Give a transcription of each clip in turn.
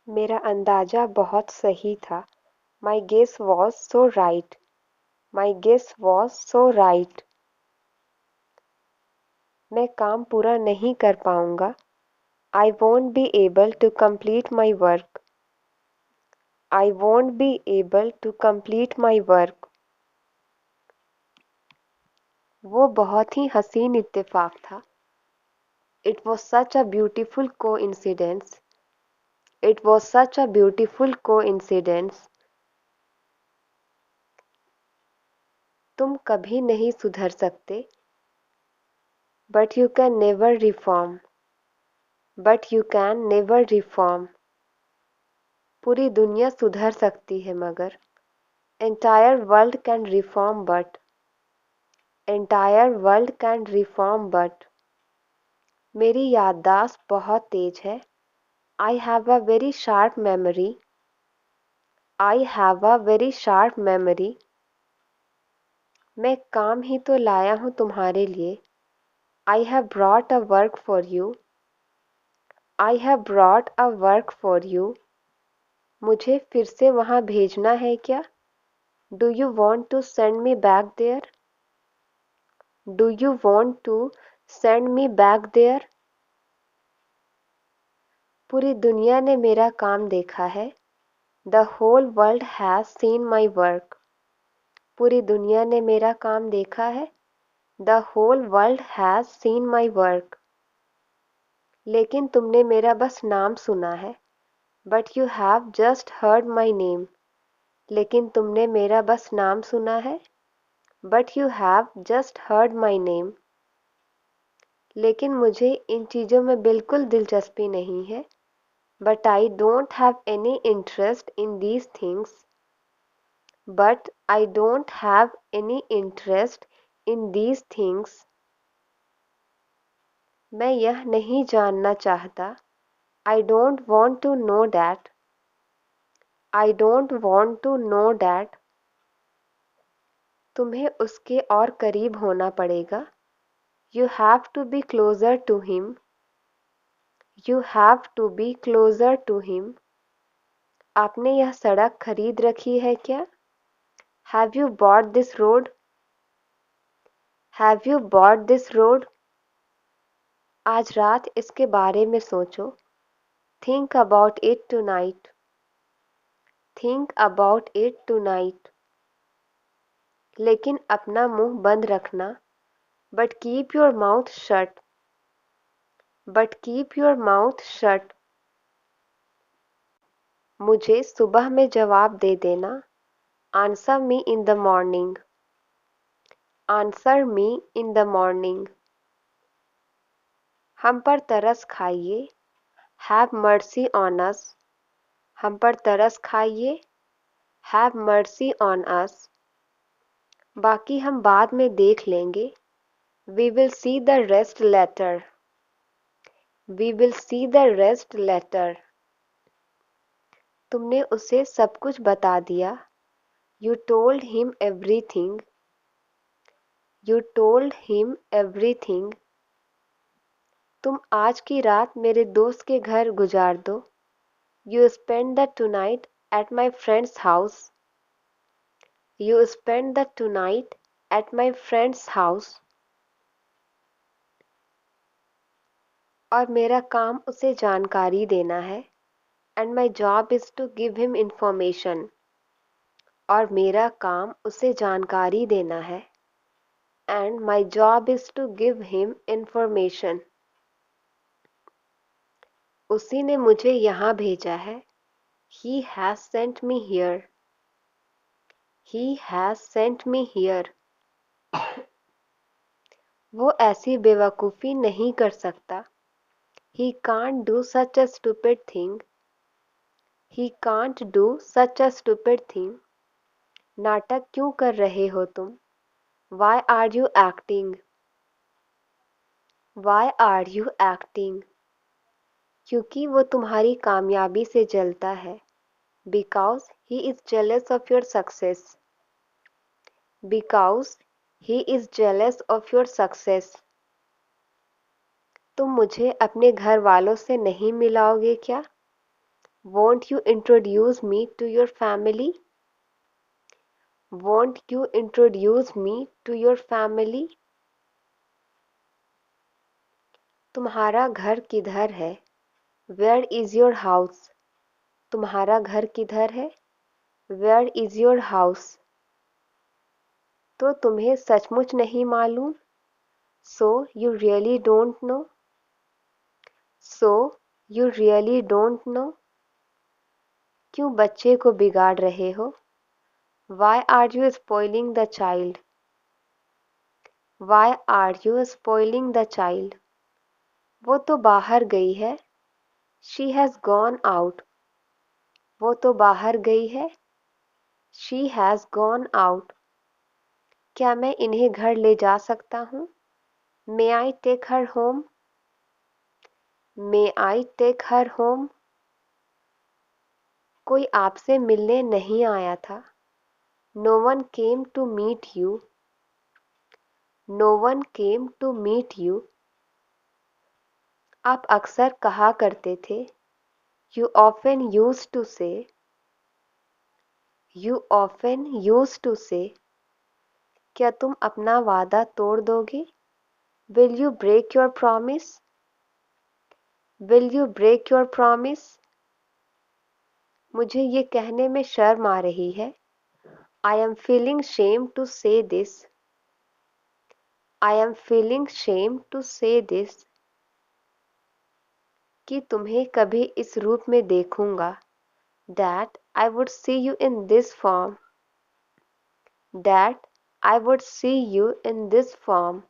मेरा अंदाजा बहुत सही था। My guess was so right. My guess was so right. मैं काम पूरा नहीं कर पाऊंगा। I won't be able to complete my work. I won't be able to complete my work. वो बहुत ही हसीन इत्तेफाक था। It was such a beautiful coincidence. It was such a beautiful coincidence. तुम कभी नहीं सुधर सकते। But you can never reform. But you can never reform. पूरी दुनिया सुधर सकती है मगर Entire world can reform but Entire world can reform but मेरी याददाश्त बहुत तेज है I have a very sharp memory. I have a very sharp memory. मैं काम ही तो लाया हूँ तुम्हारे लिए I have brought a work for you. I have brought a work for you. मुझे फिर से वहाँ भेजना है क्या Do you want to send me back there? Do you want to send me back there? पूरी दुनिया ने मेरा काम देखा है The whole world has seen my work. पूरी दुनिया ने मेरा काम देखा है The whole world has seen my work. लेकिन तुमने मेरा बस नाम सुना है But you have just heard my name. लेकिन तुमने मेरा बस नाम सुना है But you have just heard my name. लेकिन मुझे इन चीज़ों में बिल्कुल दिलचस्पी नहीं है But I don't have any interest in these things. But I don't have any interest in these things. मैं यह नहीं जानना चाहता I don't want to know that. I don't want to know that. तुम्हें उसके और करीब होना पड़ेगा You have to be closer to him. You have to be closer to him. आपने यह सड़क खरीद रखी है क्या Have you bought this road? Have you bought this road? आज रात इसके बारे में सोचो Think about it tonight. Think about it tonight. लेकिन अपना मुंह बंद रखना But keep your mouth shut. But keep your mouth shut. मुझे सुबह में जवाब दे देना Answer me in the morning. Answer me in the morning. हम पर तरस खाइए Have mercy on us. हम पर तरस खाइए Have mercy on us. बाकी हम बाद में देख लेंगे We will see the rest later. We will see the rest later. तुमने उसे सब कुछ बता दिया You told him everything. You told him everything. तुम आज की रात मेरे दोस्त के घर गुजार दो You spend the tonight at my friend's house. You spend the tonight at my friend's house. और मेरा काम उसे जानकारी देना है And my job is to give him information. और मेरा काम उसे जानकारी देना है And my job is to give him information. उसी ने मुझे यहाँ भेजा है He has sent me here. He has sent me here. वो ऐसी बेवकूफ़ी नहीं कर सकता He can't do such a stupid thing. He can't do such a stupid thing. नाटक क्यों कर रहे हो तुम Why are you acting? Why are you acting? क्योंकि वो तुम्हारी कामयाबी से जलता है Because he is jealous of your success. Because he is jealous of your success. तुम मुझे अपने घर वालों से नहीं मिलाओगे क्या Won't you introduce me to your family? Won't you introduce me to your family? तुम्हारा घर किधर है? Where is your house? तुम्हारा घर किधर है? Where is your house? तो तुम्हें सचमुच नहीं मालूम? So you really don't know? So you really don't know? क्यों बच्चे को बिगाड़ रहे हो? Why are you spoiling the child? Why are you spoiling the child? वो तो बाहर गई है. She has gone out. वो तो बाहर गई है. She has gone out. क्या मैं इन्हें घर ले जा सकता हूँ? May I take her home? May I take her home? कोई आपसे मिलने नहीं आया था. No one came to meet you. No one came to meet you. आप अक्सर कहा करते थे. You often used to say. You often used to say. क्या तुम अपना वादा तोड़ दोगे? Will you break your promise? Will you break your promise? मुझे ये कहने में शर्म आ रही है. I am feeling shame to say this. I am feeling shame to say this. कि तुम्हें कभी इस रूप में देखूंगा. That I would see you in this form. That I would see you in this form.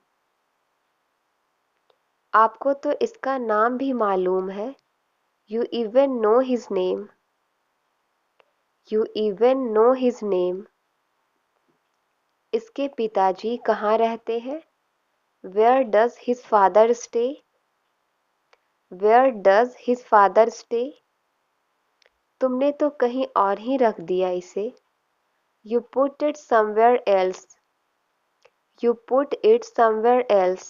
आपको तो इसका नाम भी मालूम है. You even know his name. You even know his name. इसके पिताजी कहाँ रहते हैं? Where does his father stay? Where does his father stay? तुमने तो कहीं और ही रख दिया इसे. You put it somewhere else. You put it somewhere else.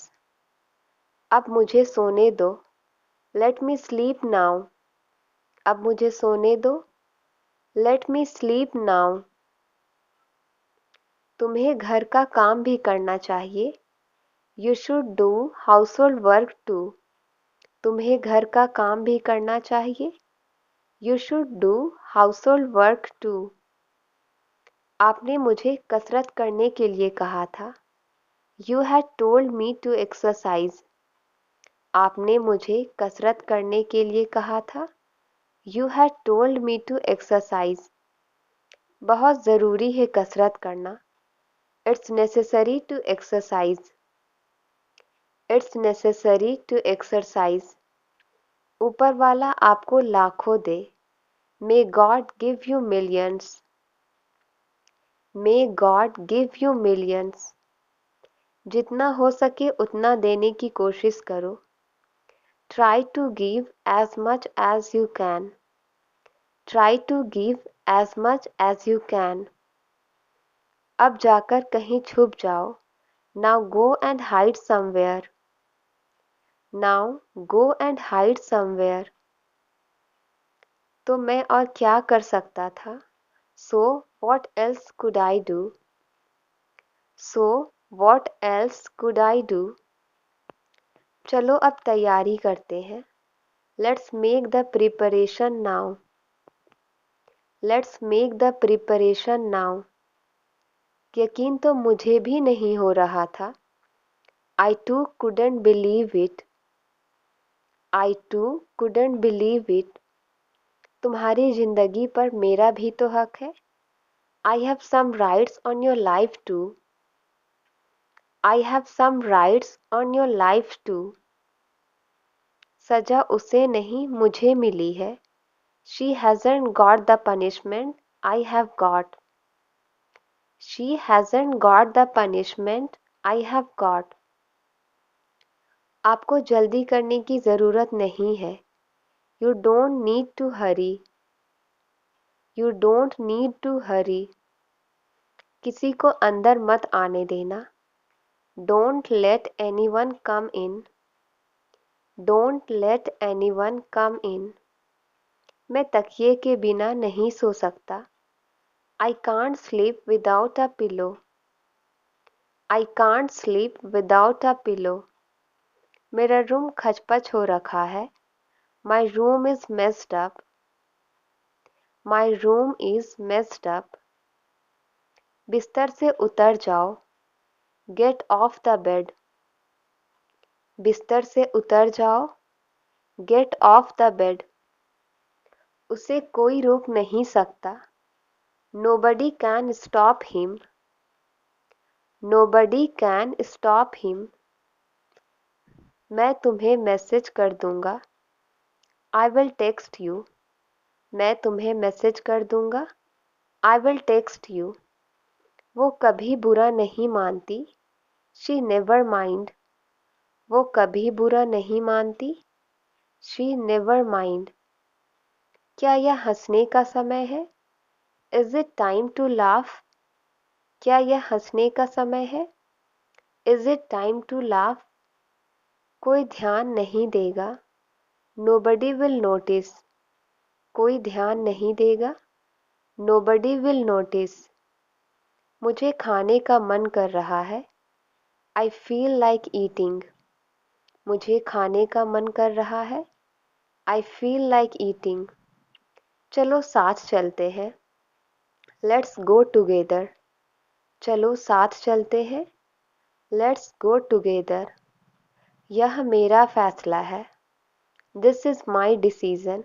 अब मुझे सोने दो. Let me sleep now. अब मुझे सोने दो. Let me sleep now. तुम्हें घर का काम भी करना चाहिए. You should do household work too. तुम्हें घर का काम भी करना चाहिए. You should do household work too. आपने मुझे कसरत करने के लिए कहा था. You had told me to exercise. आपने मुझे कसरत करने के लिए कहा था. You had told me to exercise. बहुत ज़रूरी है कसरत करना. It's necessary to exercise. It's necessary to exercise. ऊपर वाला आपको लाखों दे. May God give you millions. May God give you millions. जितना हो सके उतना देने की कोशिश करो. Try to give as much as you can. Try to give as much as you can. अब जाकर कहीं छुप जाओ. Now go and hide somewhere. Now go and hide somewhere. तो मैं और क्या कर सकता था? So what else could I do? So what else could I do? चलो अब तैयारी करते हैं. Let's make the preparation now. Let's make the preparation now. यकीन तो मुझे भी नहीं हो रहा था. I too couldn't believe it. I too couldn't believe it. तुम्हारी जिंदगी पर मेरा भी तो हक है. I have some rights on your life too. I have some rights on your life too. सजा उसे नहीं मुझे मिली है. She hasn't got the punishment I have got. She hasn't got the punishment I have got. आपको जल्दी करने की ज़रूरत नहीं है. You don't need to hurry. You don't need to hurry. किसी को अंदर मत आने देना. Don't let anyone come in. Don't let anyone come in. मैं तकिए के बिना नहीं सो सकता। I can't sleep without a pillow. I can't sleep without a pillow. मेरा रूम खचपच हो रखा है। My room is messed up. My room is messed up. बिस्तर से उतर जाओ। Get off the bed. बिस्तर से उतर जाओ। Get off the bed. उसे कोई रोक नहीं सकता। Nobody can stop him. Nobody can stop him. मैं तुम्हें मैसेज कर दूंगा। I will text you. मैं तुम्हें मैसेज कर दूंगा। I will text you. वो कभी बुरा नहीं मानती। She never mind. वो कभी बुरा नहीं मानती। She never mind. क्या यह हंसने का समय है? Is it time to laugh? क्या यह हंसने का समय है? Is it time to laugh? कोई ध्यान नहीं देगा। Nobody will notice. कोई ध्यान नहीं देगा। Nobody will notice. मुझे खाने का मन कर रहा है। I feel like eating. मुझे खाने का मन कर रहा है। I feel like eating. चलो साथ चलते हैं। Let's go together. चलो साथ चलते हैं। Let's go together. यह मेरा फैसला है। This is my decision.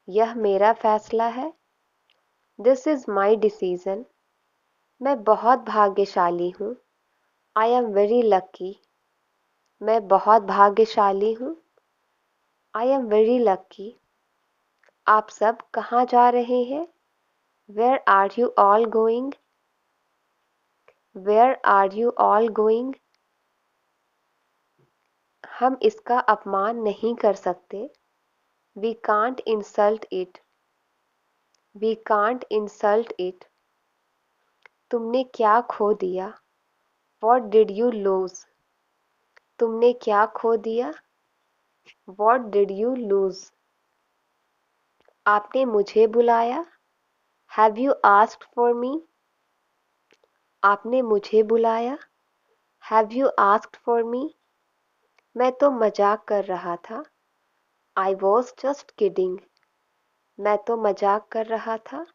यह मेरा फैसला है। This is my decision. मैं बहुत भाग्यशाली हूँ। I am very lucky. मैं बहुत भाग्यशाली हूँ। I am very lucky. आप सब कहाँ जा रहे हैं? Where are you all going? Where are you all going? हम इसका अपमान नहीं कर सकते। We can't insult it. We can't insult it. तुमने क्या खो दिया? What did you lose? तुमने क्या खो दिया? What did you lose? आपने मुझे बुलाया? Have you asked for me? आपने मुझे बुलाया? Have you asked for me? मैं तो मजाक कर रहा था। I was just kidding. मैं तो मजाक कर रहा था।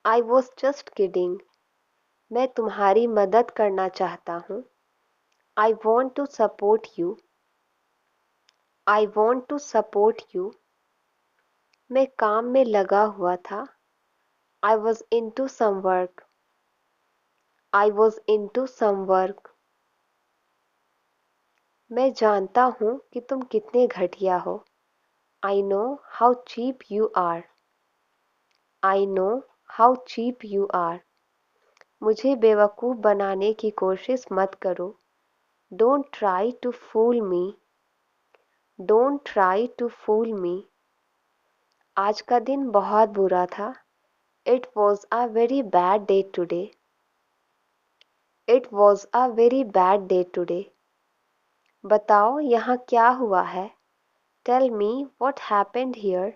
I was just kidding. मैं तुम्हारी मदद करना चाहता हूँ। I want to support you. I want to support you. मैं काम में लगा हुआ था। I was into some work. I was into some work. मैं जानता हूँ कि तुम कितने घटिया हो। I know how cheap you are. I know how cheap you are. मुझे बेवकूफ़ बनाने की कोशिश मत करो। Don't try to fool me. Don't try to fool मी। आज का दिन बहुत बुरा था। It was a very bad day today. It was a very bad day today. बताओ यहाँ क्या हुआ है? Tell me what happened here.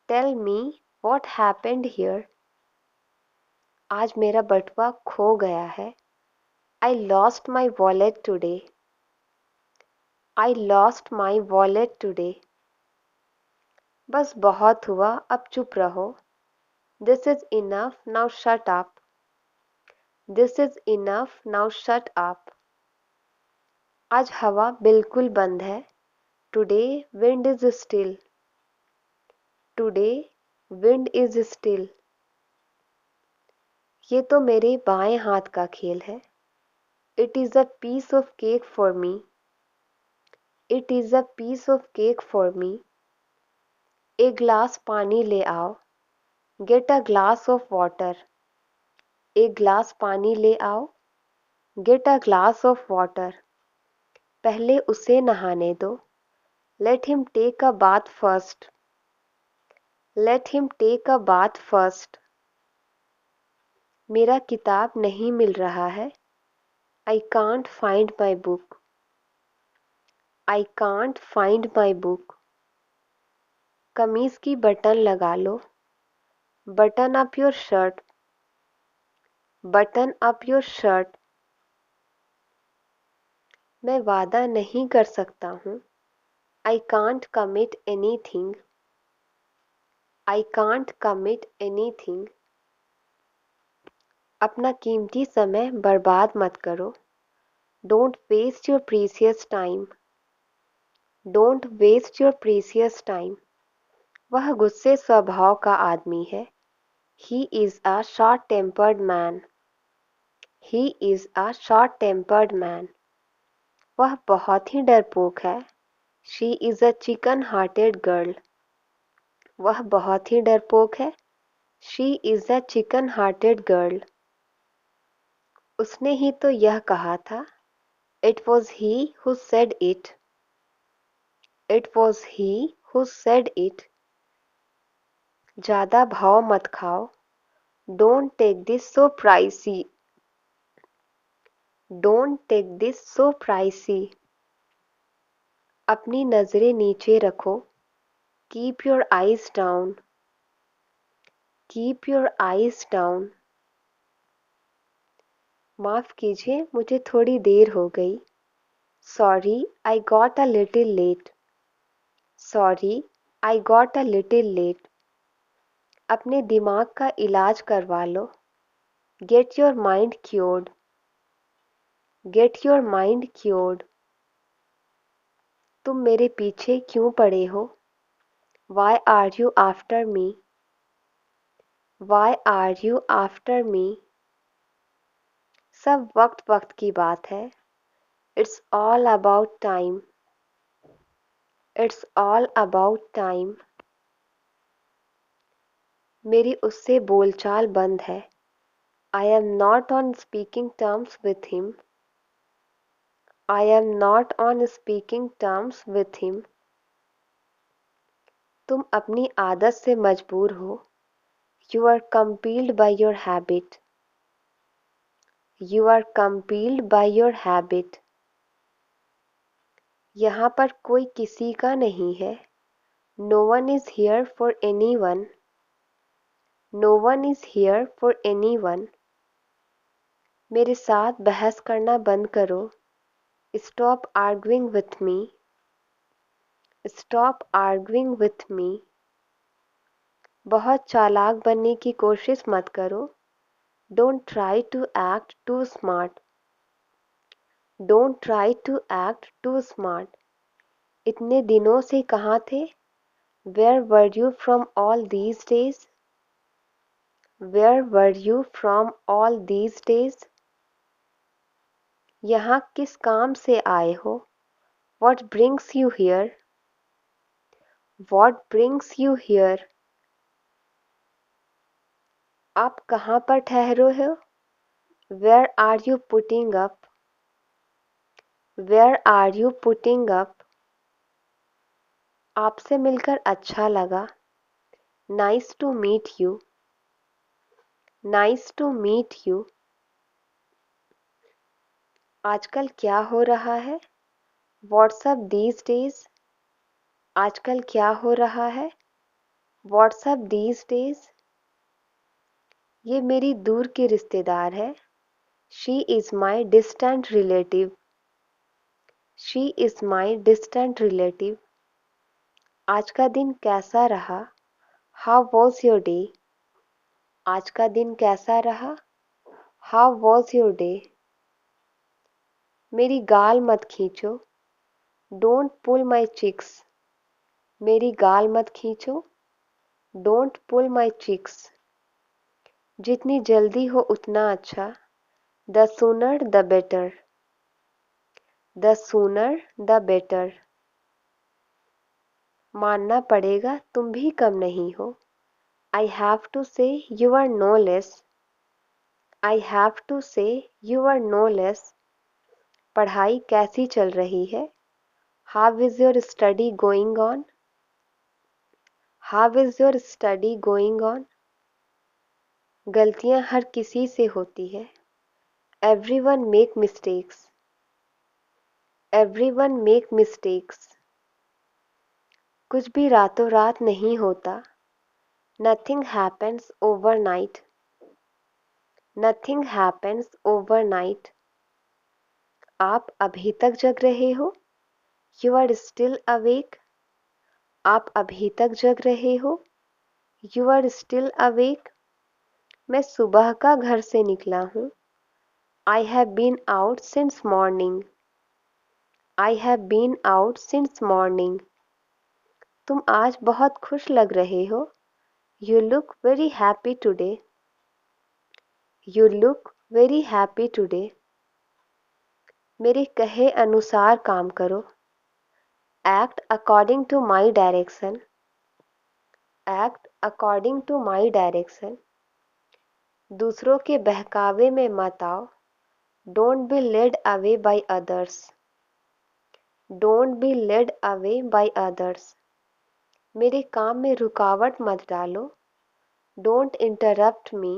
Tell me what happened here. आज मेरा बटुआ खो गया है। I lost my wallet today. I lost my wallet today. बस बहुत हुआ, अब चुप रहो। This is enough, now shut up. This is enough, now shut up. आज हवा बिल्कुल बंद है। Today wind is still. Today wind is still. ये तो मेरे बाएं हाथ का खेल है। It is a piece of cake for me. It is a piece of cake for me. एक ग्लास पानी ले आओ। Get a glass of water. एक ग्लास पानी ले आओ। Get a glass of water. पहले उसे नहाने दो। Let him take a bath first. Let him take a bath first. मेरा किताब नहीं मिल रहा है। I can't find my book. I can't find my book. कमीज की बटन लगा लो, button up your shirt, button up your shirt. मैं वादा नहीं कर सकता हूँ, I can't commit anything, I can't commit anything. अपना कीमती समय बर्बाद मत करो, don't waste your precious time, don't waste your precious time. वह गुस्से स्वभाव का आदमी है, he is a short tempered man, he is a short tempered man. वह बहुत ही डरपोक है, she is a chicken hearted girl, वह बहुत ही डरपोक है, she is a chicken hearted girl. उसने ही तो यह कहा था, it was he who said it, it was he who said it. ज्यादा भाव मत खाओ, don't take this so pricey, don't take this so pricey. अपनी नजरें नीचे रखो, keep your eyes down, keep your eyes down. माफ कीजिए, मुझे थोड़ी देर हो गई, sorry I got a little late, sorry I got a little late. अपने दिमाग का इलाज करवा लो, get your mind cured, get your mind cured. तुम मेरे पीछे क्यों पड़े हो, why are you after me, why are you after me. सब वक्त वक्त की बात है, it's all about time, it's all about time. मेरी उससे बोलचाल बंद है, I am not on speaking terms with him, I am not on speaking terms with him. तुम अपनी आदत से मजबूर हो, you are compelled by your habit, you are compelled by your habit. यहाँ पर कोई किसी का नहीं है, no one is here for any one, no one is here for any one. मेरे साथ बहस करना बंद करो, stop arguing with me, stop arguing with me. बहुत चालाक बनने की कोशिश मत करो, don't try to act too smart, don't try to act too smart. इतने दिनों से कहाँ थे, where were you from all these days, where were you from all these days. यहाँ किस काम से आए हो, what brings you here, what brings you here. आप कहाँ पर ठहरे हो, where are you putting up, where are you putting up. आपसे मिलकर अच्छा लगा, nice to meet you, nice to meet you. आजकल क्या हो रहा है, व्हाट्सअप दीज डेज, आजकल क्या हो रहा है, व्हाट्सअप दीज डेज। ये मेरी दूर की रिश्तेदार है, she is my distant relative, she is my distant relative. आज का दिन कैसा रहा, हाउ वॉज योर डे, आज का दिन कैसा रहा, हाउ वॉज योर डे। मेरी गाल मत खींचो, डोंट पुल माई चिक्स, मेरी गाल मत खींचो, डोंट पुल माई चिक्स। जितनी जल्दी हो उतना अच्छा, the sooner the better, the sooner the better. मानना पड़ेगा तुम भी कम नहीं हो, I have to say you are no less, I have to say you are no less. पढ़ाई कैसी चल रही है, how is your study going on, how is your study going on. गलतियां हर किसी से होती है, everyone make mistakes, everyone make mistakes. कुछ भी रातों रात नहीं होता। Nothing happens overnight. Nothing happens overnight. आप अभी तक जग रहे हो? You are still awake. आप अभी तक जग रहे हो? You are still awake. मैं सुबह का घर से निकला हूँ। I have been out since morning. I have been out since morning. तुम आज बहुत खुश लग रहे हो। You look very happy today. You look very happy today. मेरे कहे अनुसार काम करो। Act according to my direction. Act according to my direction. दूसरों के बहकावे में मत आओ। Don't be led away by others. Don't be led away by others. मेरे काम में रुकावट मत डालो। Don't interrupt me.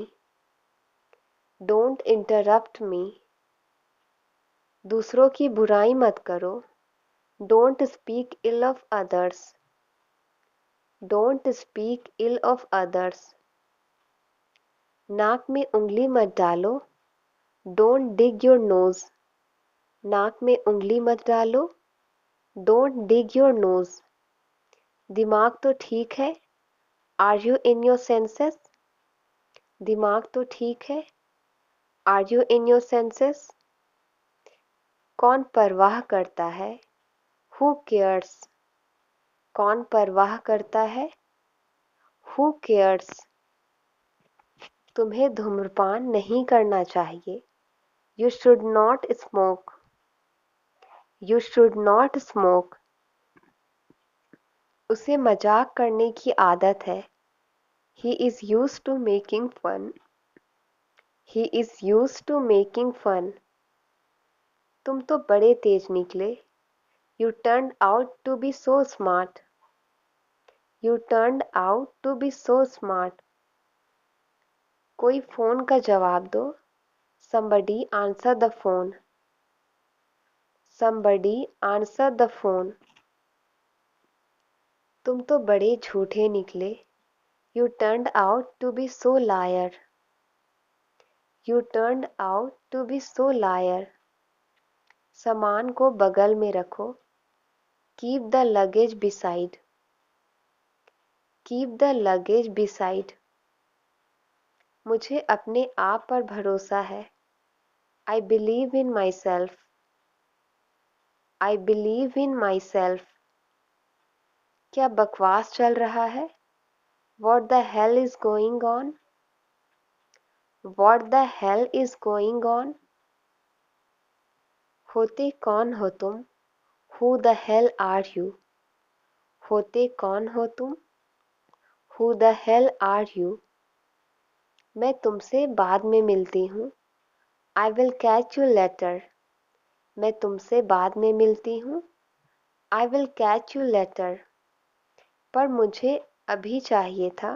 Don't interrupt me. दूसरों की बुराई मत करो। Don't speak ill of others. Don't speak ill of others. नाक में उंगली मत डालो। Don't dig your nose. नाक में उंगली मत डालो। Don't dig your nose. दिमाग तो ठीक है। Are you in your senses? दिमाग तो ठीक है। Are you in your senses? कौन परवाह करता है? Who cares? कौन परवाह करता है? Who cares? तुम्हें धूम्रपान नहीं करना चाहिए। You should not smoke. You should not smoke. उसे मजाक करने की आदत है। He is used to making fun. He is used to making fun. तुम तो बड़े तेज निकले। You turned out to be so smart. You turned out to be so smart. कोई फोन का जवाब दो। Somebody answer the phone. Somebody answer the phone. तुम तो बड़े झूठे निकले। You turned out to be so liar. You turned out to be so liar. सामान को बगल में रखो। Keep the luggage beside. Keep the luggage beside. मुझे अपने आप पर भरोसा है। I believe in myself. I believe in myself. क्या बकवास चल रहा है? What the hell is going on? What the hell is going on? होते कौन हो तुम? Who the hell are you? होते कौन हो तुम? Who the hell are you? मैं तुमसे बाद में मिलती हूँ। I will catch you later. मैं तुमसे बाद में मिलती हूँ। I will catch you later. पर मुझे अभी चाहिए था।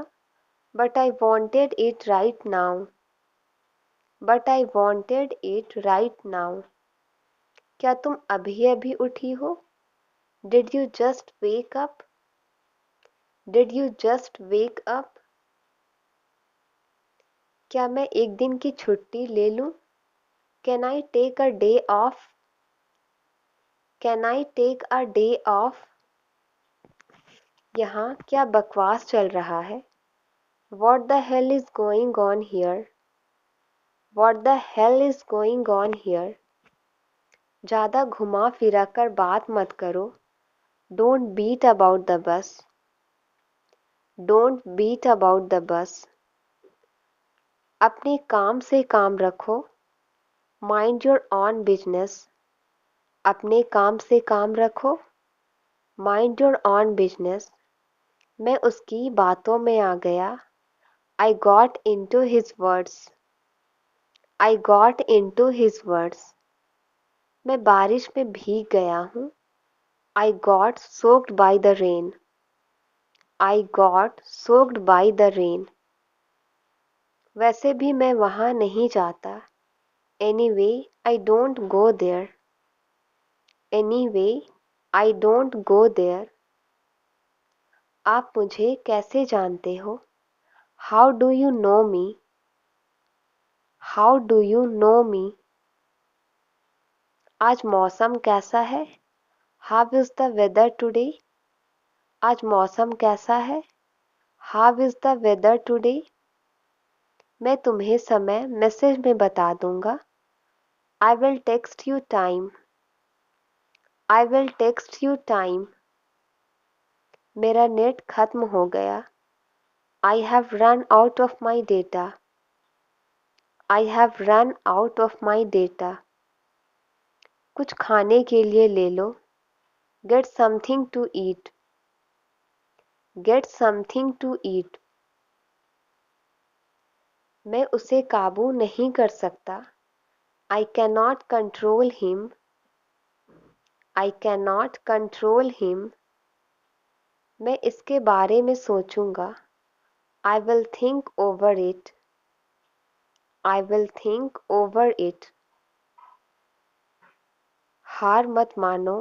But I wanted it right now. But I wanted it right now. क्या तुम अभी अभी उठी हो? Did you just wake up? Did you just wake up? क्या मैं एक दिन की छुट्टी ले लूं? Can I take a day off? Can I take a day off? यहाँ क्या बकवास चल रहा है? What the hell is going on here? What the hell is going on here? ज़्यादा घुमा फिरा कर बात मत करो। Don't beat about the bus. Don't beat about the bus. अपने काम से काम रखो। Mind your own business. अपने काम से काम रखो। Mind your own business. मैं उसकी बातों में आ गया। I got into his words. I got into his words. मैं बारिश में भीग गया हूँ। I got soaked by the rain. I got soaked by the rain. वैसे भी मैं वहाँ नहीं जाता। Anyway, I don't go there. Anyway, I don't go there. आप मुझे कैसे जानते हो? How do you know me? How do you know me? आज मौसम कैसा है? How is the weather today? आज मौसम कैसा है? How is the weather today? मैं तुम्हें समय मैसेज में बता दूंगा। I will text you time. I will text you time. मेरा नेट खत्म हो गया। I have run out of my data. I have run out of my data. कुछ खाने के लिए ले लो। Get something to eat. Get something to eat. मैं उसे काबू नहीं कर सकता। I can not control him. I can not control him. मैं इसके बारे में सोचूंगा। I will think over it. I will think over it. हार मत मानो।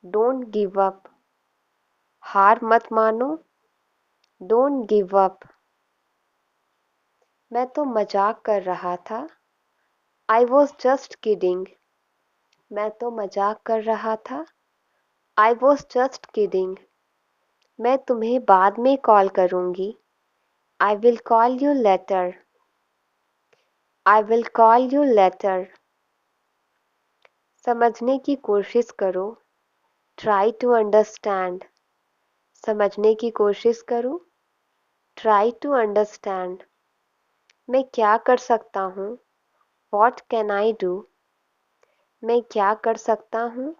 Don't give up. हार मत मानो। Don't give up. मैं तो मजाक कर रहा था। I was just kidding. मैं तो मजाक कर रहा था। I was just kidding. मैं तुम्हें बाद में कॉल करूंगी। I will call you later. I will call you later. समझने की कोशिश करो। Try to understand. समझने की कोशिश करो। Try to understand. मैं क्या कर सकता हूँ? What can I do? मैं क्या कर सकता हूँ?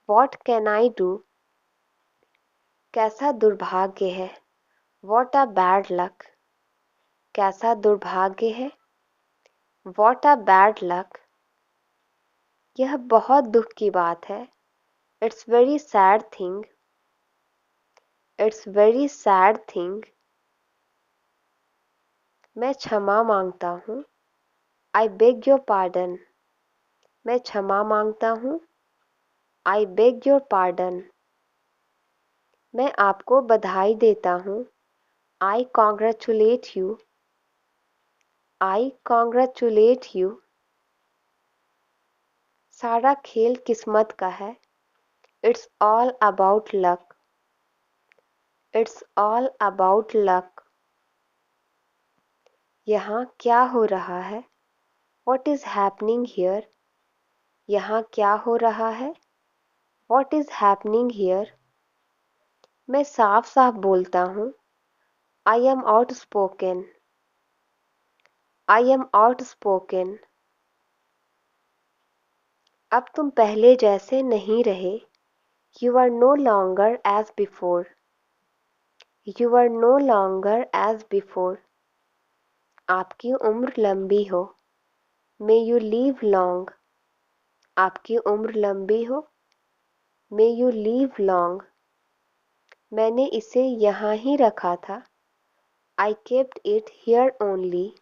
What can I do? कैसा दुर्भाग्य है। What a bad luck. कैसा दुर्भाग्य है। What a bad luck. यह बहुत दुख की बात है। It's very sad thing. It's very sad thing. मैं क्षमा मांगता हूँ। I beg your pardon. मैं क्षमा मांगता हूँ। I beg your pardon. मैं आपको बधाई देता हूँ। I congratulate you. I congratulate you. सारा खेल किस्मत का है। It's all about luck. It's all about luck. यहाँ क्या हो रहा है? What is happening here? यहाँ क्या हो रहा है? What is happening here? मैं साफ साफ बोलता हूँ। I am outspoken. I am outspoken. अब तुम पहले जैसे नहीं रहे। You are no longer as before. You are no longer as before. आपकी उम्र लंबी हो। May you live long. आपकी उम्र लंबी हो। May you live long. मैंने इसे यहाँ ही रखा था। I kept it here only.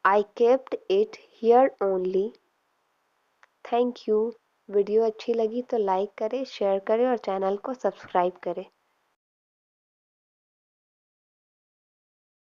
I kept it here only. Thank you. Video अच्छी लगी तो लाइक करें, शेयर करें और चैनल को सब्सक्राइब करें।